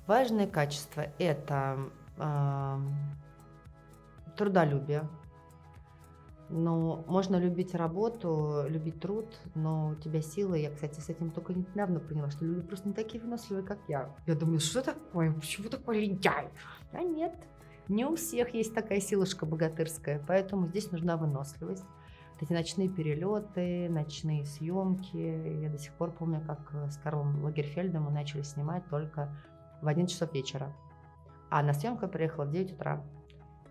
Важные качества – это трудолюбие. Но можно любить работу, любить труд, но у тебя силы. Я, кстати, с этим только недавно поняла, что люди просто не такие выносливые, как я. Я думаю, что такое? Почему такой лентяй? А нет, не у всех есть такая силушка богатырская, поэтому здесь нужна выносливость. Вот эти ночные перелеты, ночные съемки. Я до сих пор помню, как с Карлом Лагерфельдом мы начали снимать только в 11 часов вечера. А на съемку я приехала в 9 утра.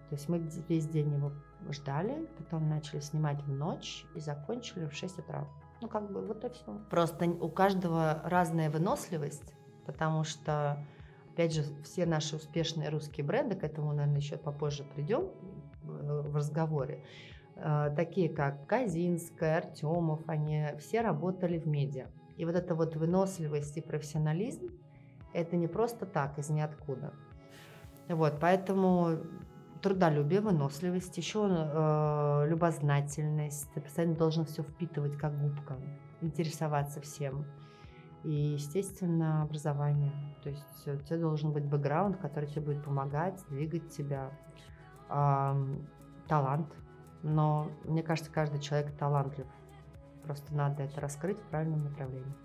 То есть мы весь день его ждали, потом начали снимать в ночь и закончили в 6 утра. Ну, как бы вот и все. Просто у каждого разная выносливость, потому что, опять же, все наши успешные русские бренды, к этому, наверное, еще попозже придем в разговоре, такие как Казинская, Артемов, они все работали в медиа. И вот эта вот выносливость и профессионализм, это не просто так, из ниоткуда. Вот, поэтому трудолюбие, выносливость, еще любознательность. Ты постоянно должен все впитывать как губка, интересоваться всем. И, естественно, образование. То есть у тебя должен быть бэкграунд, который тебе будет помогать, двигать тебя. Талант. Но мне кажется, каждый человек талантлив. Просто надо это раскрыть в правильном направлении.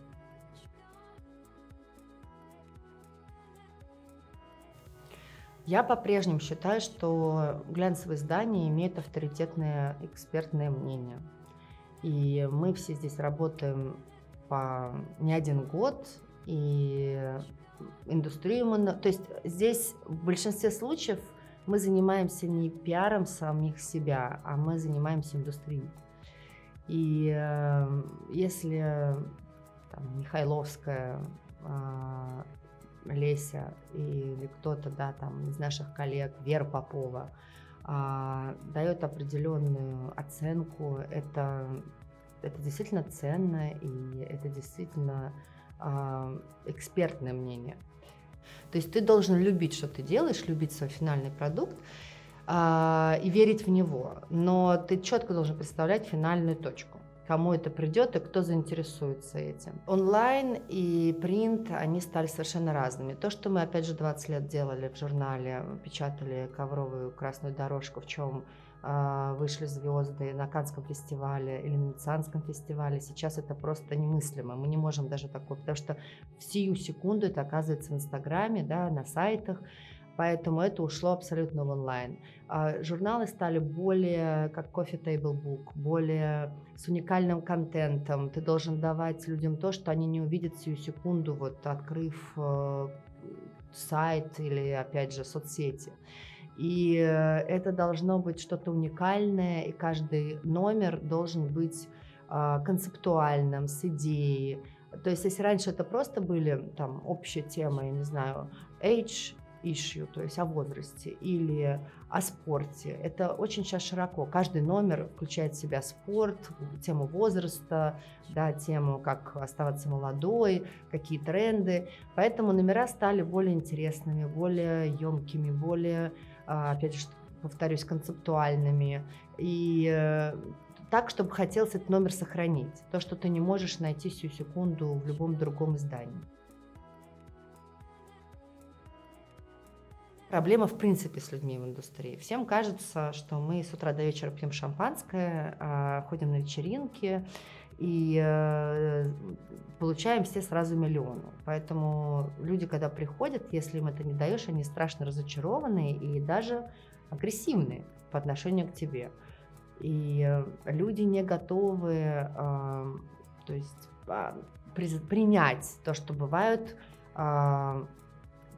Я по-прежнему считаю, что глянцевые издания имеют авторитетное экспертное мнение. И мы все здесь работаем по не один год, и индустрию мы... То есть здесь в большинстве случаев мы занимаемся не пиаром самих себя, а мы занимаемся индустрией. И если там, Михайловская, Леся или кто-то, да, там из наших коллег, Вера Попова, дает определенную оценку, это действительно ценно, и это действительно экспертное мнение. То есть ты должен любить, что ты делаешь, любить свой финальный продукт и верить в него, но ты четко должен представлять финальную точку, кому это придет и кто заинтересуется этим. Онлайн и принт, они стали совершенно разными. То, что мы, опять же, 20 лет делали в журнале, печатали ковровую красную дорожку, в чем вышли звезды на Каннском фестивале или на Венецианском фестивале, сейчас это просто немыслимо. Мы не можем даже такое, потому что в сию секунду это оказывается в Инстаграме, да, на сайтах, поэтому это ушло абсолютно в онлайн. Журналы стали более как Coffee Table Book, более с уникальным контентом. Ты должен давать людям то, что они не увидят сию секунду, вот открыв сайт или, опять же, соцсети. И это должно быть что-то уникальное, и каждый номер должен быть концептуальным, с идеей. То есть если раньше это просто были там общие темы, я не знаю, age issue, то есть о возрасте, или о спорте. Это очень сейчас широко. Каждый номер включает в себя спорт, тему возраста, да, тему, как оставаться молодой, какие тренды. Поэтому номера стали более интересными, более емкими, более, опять же, повторюсь, концептуальными. И так, чтобы хотелось этот номер сохранить. То, что ты не можешь найти сию секунду в любом другом издании. Проблема, в принципе, с людьми в индустрии. Всем кажется, что мы с утра до вечера пьем шампанское, ходим на вечеринки и получаем все сразу миллионы. Поэтому люди, когда приходят, если им это не даешь, они страшно разочарованы и даже агрессивны по отношению к тебе. И люди не готовы, то есть, принять то, что бывают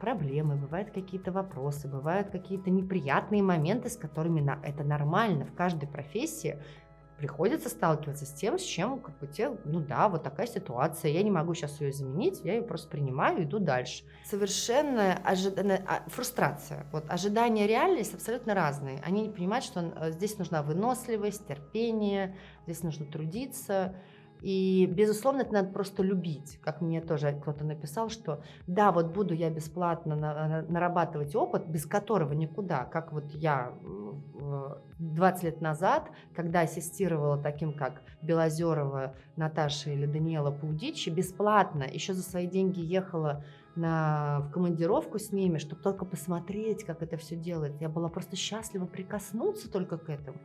проблемы, бывают какие-то вопросы, бывают какие-то неприятные моменты, с которыми это нормально. В каждой профессии приходится сталкиваться с тем, с чем, как бы, ну да, вот такая ситуация, я не могу сейчас ее заменить, я ее просто принимаю и иду дальше. Совершенно фрустрация. Вот ожидания и реальность абсолютно разные. Они не понимают, что здесь нужна выносливость, терпение, здесь нужно трудиться. И, безусловно, это надо просто любить. Как мне тоже кто-то написал, что да, вот буду я бесплатно нарабатывать опыт, без которого никуда. Как вот я 20 лет назад, когда ассистировала таким, как Белозерова Наташа или Даниэла Паудичи, бесплатно, еще за свои деньги ехала в командировку с ними, чтобы только посмотреть, как это все делает. Я была просто счастлива прикоснуться только к этому.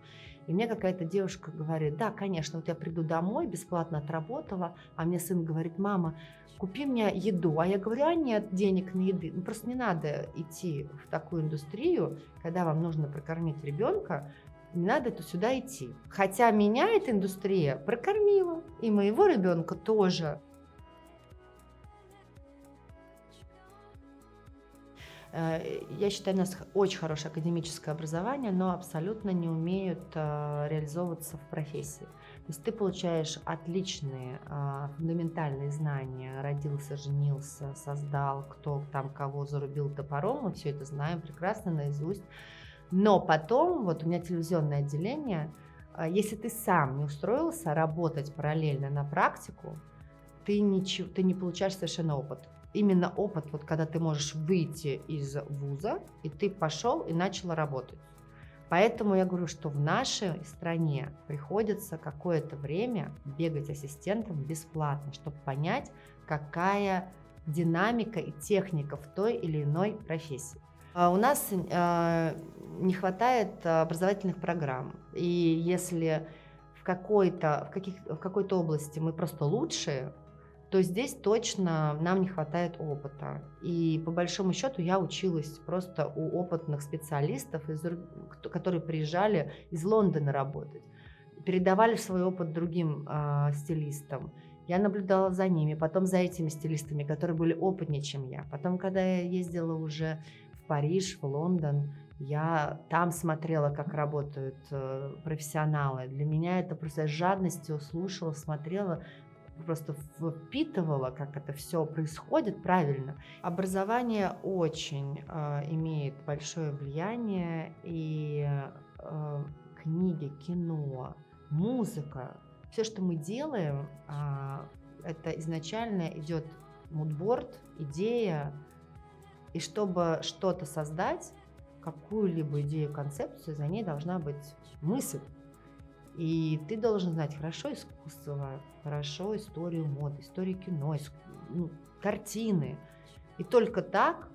И мне какая-то девушка говорит: да, конечно, вот я приду домой, бесплатно отработала, а мне сын говорит: мама, купи мне еду. А я говорю: а нет денег на еды. Ну, просто не надо идти в такую индустрию, когда вам нужно прокормить ребенка, не надо сюда идти. Хотя меня эта индустрия прокормила, и моего ребенка тоже. Я считаю, у нас очень хорошее академическое образование, но абсолютно не умеют реализовываться в профессии. То есть ты получаешь отличные фундаментальные знания: родился, женился, создал, кто там кого зарубил топором, мы все это знаем прекрасно наизусть. Но потом, вот у меня телевизионное отделение, если ты сам не устроился работать параллельно на практику, ты не получаешь совершенно опыт. Именно опыт, вот когда ты можешь выйти из вуза, и ты пошел и начал работать. Поэтому я говорю, что в нашей стране приходится какое-то время бегать ассистентом бесплатно, чтобы понять, какая динамика и техника в той или иной профессии. У нас не хватает образовательных программ, и если в какой-то области мы просто лучшие, то здесь точно нам не хватает опыта. И по большому счету я училась просто у опытных специалистов, которые приезжали из Лондона работать, передавали свой опыт другим стилистам. Я наблюдала за ними, потом за этими стилистами, которые были опытнее, чем я. Потом, когда я ездила уже в Париж, в Лондон, я там смотрела, как работают профессионалы. Для меня это просто жадностью слушала, смотрела, просто впитывала, как это все происходит правильно. Образование очень имеет большое влияние, и книги, кино, музыка, все, что мы делаем, это изначально идет мудборд, идея, и чтобы что-то создать, какую-либо идею, концепцию, за ней должна быть мысль. И ты должен знать хорошо искусство, хорошо историю моды, историю кино, картины. И только так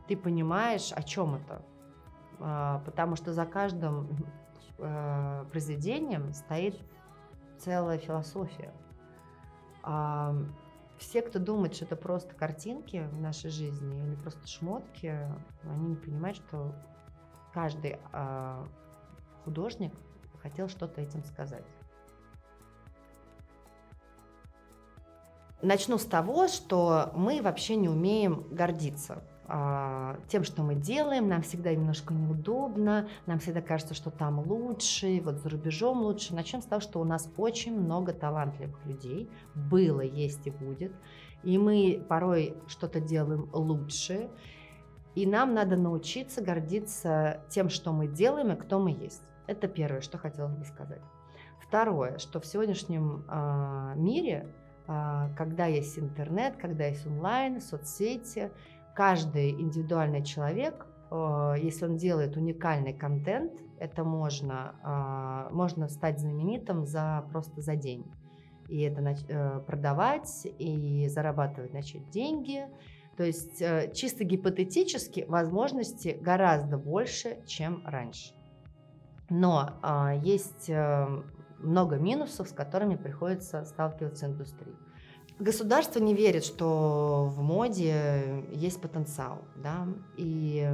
ты понимаешь, о чем это. Потому что за каждым произведением стоит целая философия. Все, кто думает, что это просто картинки в нашей жизни или просто шмотки, они не понимают, что каждый художник хотел что-то этим сказать. Начну с того, что мы вообще не умеем гордиться тем, что мы делаем. Нам всегда немножко неудобно, нам всегда кажется, что там лучше, вот за рубежом лучше. Начнем с того, что у нас очень много талантливых людей, было, есть и будет, и мы порой что-то делаем лучше, и нам надо научиться гордиться тем, что мы делаем и кто мы есть. Это первое, что хотелось бы сказать. Второе, что в сегодняшнем мире, когда есть интернет, когда есть онлайн, соцсети, каждый индивидуальный человек, если он делает уникальный контент, это можно стать знаменитым просто за день. И это продавать, и зарабатывать, начать деньги. То есть чисто гипотетически возможности гораздо больше, чем раньше. Но есть много минусов, с которыми приходится сталкиваться индустрии. Государство не верит, что в моде есть потенциал, да, и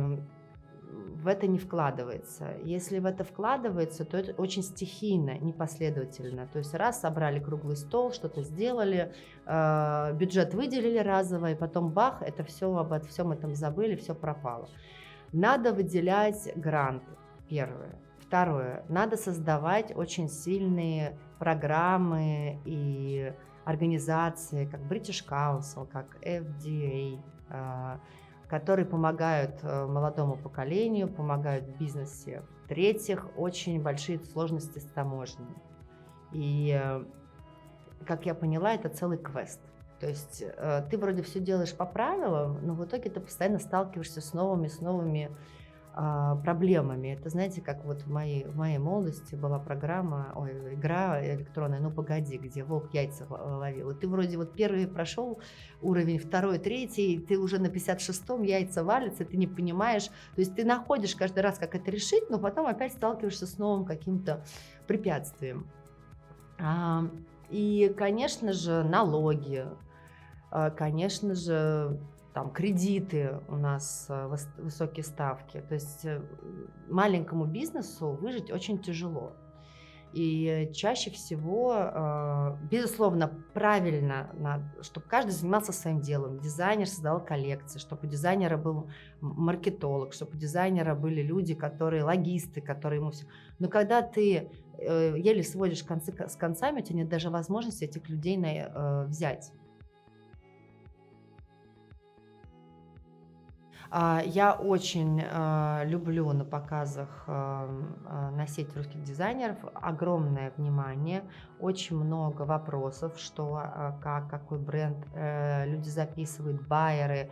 в это не вкладывается. Если в это вкладывается, то это очень стихийно, непоследовательно. То есть раз собрали круглый стол, что-то сделали, бюджет выделили разово, и потом бах, это все, обо всем этом забыли, все пропало. Надо выделять гранты, первое. Второе, надо создавать очень сильные программы и организации, как British Council, как FDA, которые помогают молодому поколению, помогают в бизнесе. В-третьих, очень большие сложности с таможней. И, как я поняла, это целый квест. То есть ты вроде все делаешь по правилам, но в итоге ты постоянно сталкиваешься с новыми проблемами. Это, знаете, как вот в моей молодости была игра электронная «Ну, погоди», где волк яйца ловил. И ты вроде вот первый прошел уровень, второй, третий, ты уже на 56-м яйца валятся, ты не понимаешь. То есть ты находишь каждый раз, как это решить, но потом опять сталкиваешься с новым каким-то препятствием. А, И, конечно же, налоги, конечно же, там кредиты у нас высокие ставки. То есть маленькому бизнесу выжить очень тяжело. И чаще всего, безусловно, правильно, чтобы каждый занимался своим делом. Дизайнер создавал коллекции, чтобы у дизайнера был маркетолог, чтобы у дизайнера были люди, которые логисты, которые ему все. Но когда ты еле сводишь концы с концами, у тебя нет даже возможности этих людей взять. Я очень люблю на показах носить русских дизайнеров. Огромное внимание, очень много вопросов, что, какой бренд люди записывают, байеры,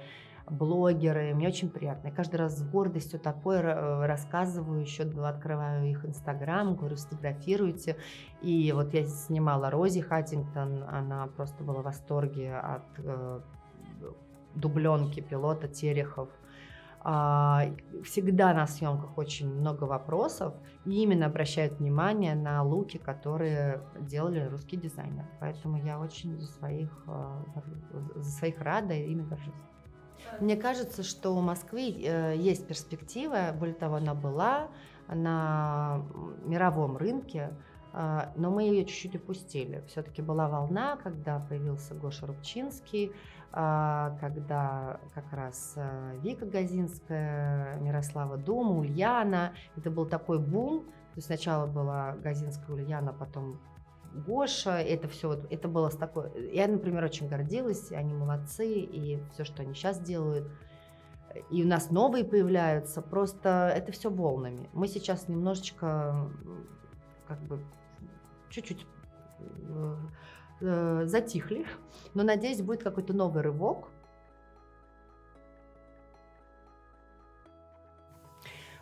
блогеры. Мне очень приятно. Я каждый раз с гордостью такое рассказываю, еще открываю их Инстаграм, говорю, сфотографируйте. И вот я снимала Рози Хаттингтон, она просто была в восторге от дубленки пилота Терехов. Всегда на съемках очень много вопросов, и именно обращают внимание на луки, которые делали русские дизайнеры. Поэтому я очень за своих рада и ими горжусь. Мне кажется, что у Москвы есть перспектива, более того, она была на мировом рынке, но мы ее чуть-чуть упустили. Все-таки была волна, когда появился Гоша Рубчинский, когда как раз Вика Газинская, Мирослава Дума, Ульяна. Это был такой бум. То есть сначала была Газинская, Ульяна, потом Гоша. Это все, это было с такой... Я, например, очень гордилась, они молодцы, и все, что они сейчас делают. И у нас новые появляются, просто это все волнами. Мы сейчас немножечко как бы чуть-чуть затихли, но, надеюсь, будет какой-то новый рывок.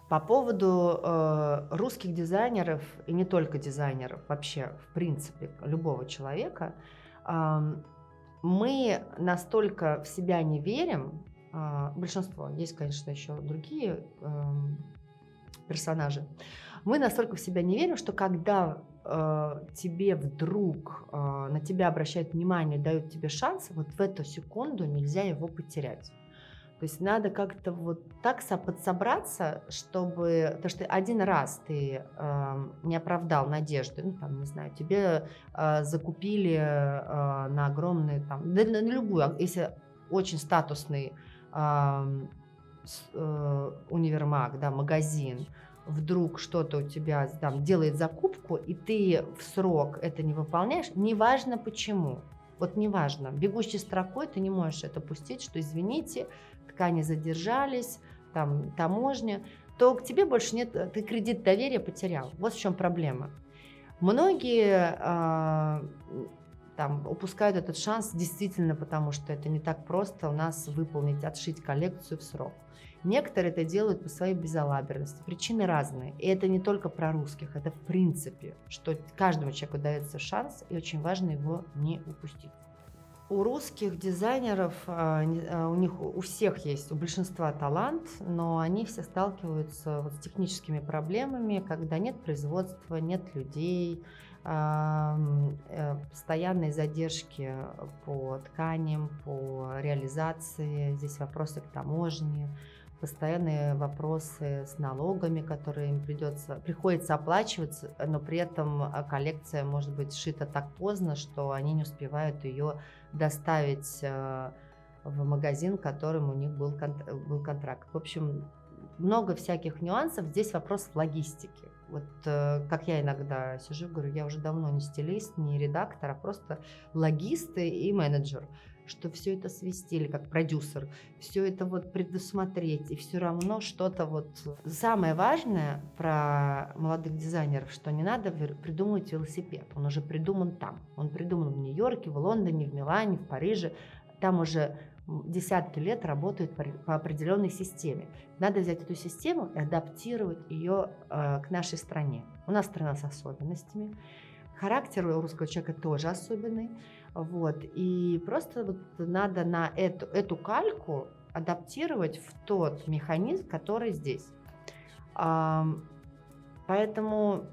По поводу русских дизайнеров, и не только дизайнеров, вообще, в принципе, любого человека, мы настолько в себя не верим, большинство, есть, конечно, еще другие персонажи, мы настолько в себя не верим, что когда тебе вдруг на тебя обращают внимание, дают тебе шанс, вот в эту секунду нельзя его потерять. То есть надо как-то вот так подсобраться, чтобы... Потому что один раз ты не оправдал надежды, ну, там, не знаю, тебе закупили на огромный, там, на любую, если очень статусный универмаг, да, магазин, вдруг что-то у тебя там делает закупку, и ты в срок это не выполняешь, неважно почему. Вот неважно, бегущей строкой ты не можешь это пустить, что извините, ткани задержались, там таможня, то к тебе больше нет, ты кредит доверия потерял. Вот в чем проблема. Многие там упускают этот шанс действительно, потому что это не так просто у нас выполнить, отшить коллекцию в срок. Некоторые это делают по своей безалаберности. Причины разные. И это не только про русских, это в принципе, что каждому человеку дается шанс, и очень важно его не упустить. У русских дизайнеров, у них у всех есть, у большинства талант, но они все сталкиваются вот с техническими проблемами, когда нет производства, нет людей, постоянные задержки по тканям, по реализации, здесь вопросы к таможне, постоянные вопросы с налогами, которые им приходится оплачивать, но при этом коллекция может быть сшита так поздно, что они не успевают ее доставить в магазин, которым у них был контракт. В общем, много всяких нюансов. Здесь вопрос в логистике. Вот как я иногда сижу и говорю, я уже давно не стилист, не редактор, а просто логист и менеджер, что все это свести, или как продюсер, все это вот предусмотреть, и все равно что-то вот... Самое важное про молодых дизайнеров, что не надо придумывать велосипед, он уже придуман там. Он придуман в Нью-Йорке, в Лондоне, в Милане, в Париже. Там уже десятки лет работают по определенной системе. Надо взять эту систему и адаптировать ее к нашей стране. У нас страна с особенностями. Характер у русского человека тоже особенный. Вот. И просто вот надо на эту кальку адаптировать в тот механизм, который здесь. Поэтому,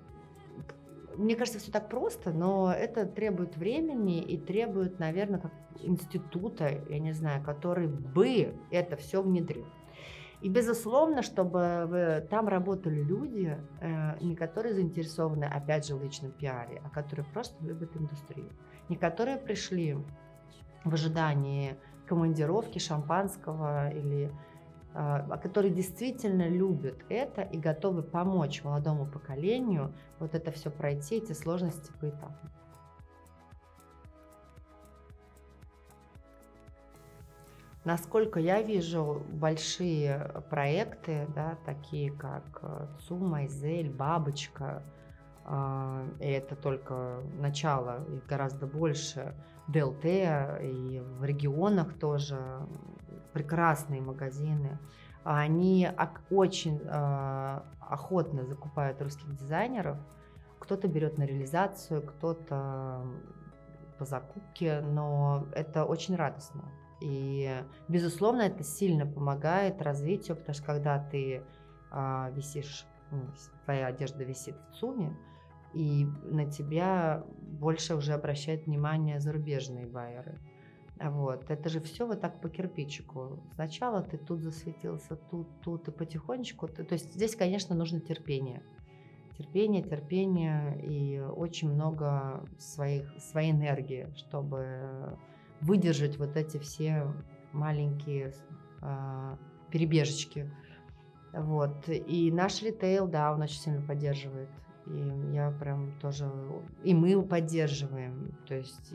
мне кажется, все так просто, но это требует времени и требует, наверное, как института, я не знаю, который бы это все внедрил. И, безусловно, чтобы там работали люди, не которые заинтересованы, опять же, в личном пиаре, а которые просто любят индустрию. Не которые пришли в ожидании командировки, шампанского, а которые действительно любят это и готовы помочь молодому поколению вот это все пройти, эти сложности поэтапно. Насколько я вижу, большие проекты, да, такие как ЦУМ, Айзель, Бабочка, и это только начало, их гораздо больше, ДЛТ, и в регионах тоже прекрасные магазины, они очень охотно закупают русских дизайнеров. Кто-то берет на реализацию, кто-то по закупке, но это очень радостно. И, безусловно, это сильно помогает развитию, потому что когда ты висишь, твоя одежда висит в ЦУМе, и на тебя больше уже обращают внимание зарубежные байеры. Вот. Это же все вот так по кирпичику. Сначала ты тут засветился, тут, и потихонечку. То есть здесь, конечно, нужно терпение. Терпение и очень много своей энергии, чтобы выдержать вот эти все маленькие перебежечки. Вот. И наш ритейл, да, он очень сильно поддерживает. И я прям тоже... И мы его поддерживаем. То есть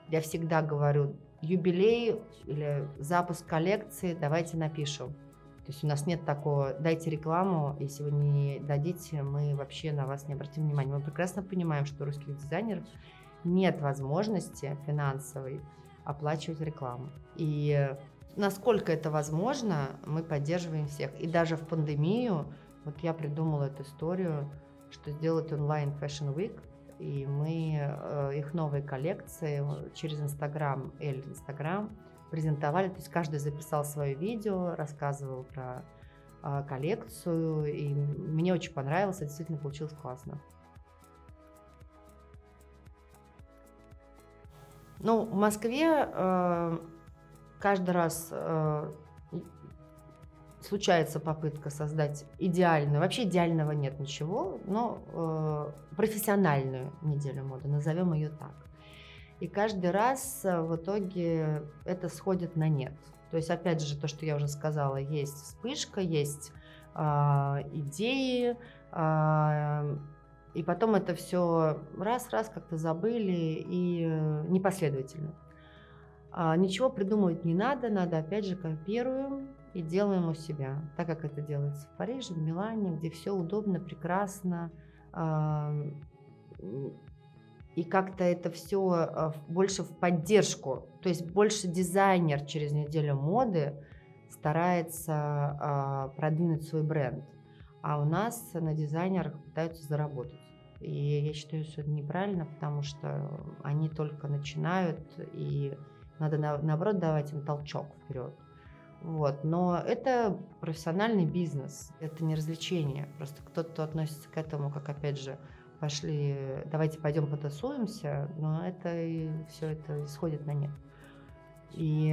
я всегда говорю, юбилей или запуск коллекции, давайте напишем. То есть у нас нет такого, дайте рекламу, если вы не дадите, мы вообще на вас не обратим внимания. Мы прекрасно понимаем, что у русских дизайнеров нет возможности финансовой оплачивать рекламу. И насколько это возможно, мы поддерживаем всех. И даже в пандемию, вот я придумала эту историю, что сделать онлайн Fashion Week, и мы их новые коллекции через Инстаграм, Инстаграм презентовали. То есть каждый записал свое видео, рассказывал про коллекцию, и мне очень понравилось, это действительно получилось классно. Ну, в Москве каждый раз случается попытка создать идеальную, вообще идеального нет ничего, но профессиональную неделю моды, назовем ее так. И каждый раз в итоге это сходит на нет. То есть, опять же, то, что я уже сказала, есть вспышка, есть идеи, и потом это все раз-раз как-то забыли и непоследовательно. Ничего придумывать не надо, надо опять же копируем и делаем у себя, так как это делается в Париже, в Милане, где все удобно, прекрасно, и как-то это все больше в поддержку, то есть больше дизайнер через неделю моды старается продвинуть свой бренд, а у нас на дизайнерах пытаются заработать. И я считаю, что это неправильно, потому что они только начинают, и надо, наоборот, давать им толчок вперед. Вот. Но это профессиональный бизнес, это не развлечение. Просто кто-то относится к этому, как, опять же, пошли, давайте пойдем потусуемся, но это и все это исходит на нет. И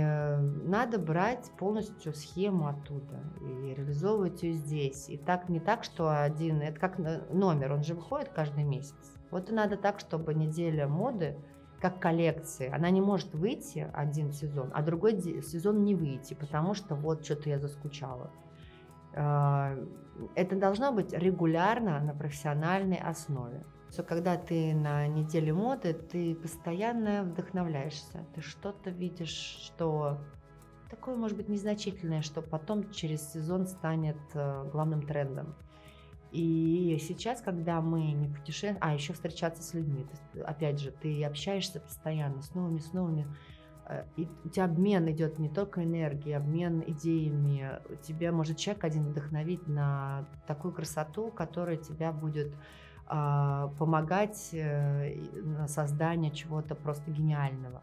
надо брать полностью схему оттуда и реализовывать ее здесь. И так не так, что это как номер, он же выходит каждый месяц. Вот и надо так, чтобы неделя моды, как коллекции, она не может выйти один сезон, а другой сезон не выйти, потому что вот что-то я заскучала. Это должно быть регулярно на профессиональной основе. Что когда ты на неделе моды, ты постоянно вдохновляешься, ты что-то видишь, что такое, может быть, незначительное, что потом через сезон станет главным трендом. И сейчас, когда мы не путешествуем, еще встречаться с людьми, опять же, ты общаешься постоянно с новыми И у тебя обмен идет не только энергией, обмен идеями. Тебя может человек один вдохновить на такую красоту, которая тебя будет помогать на создание чего-то просто гениального.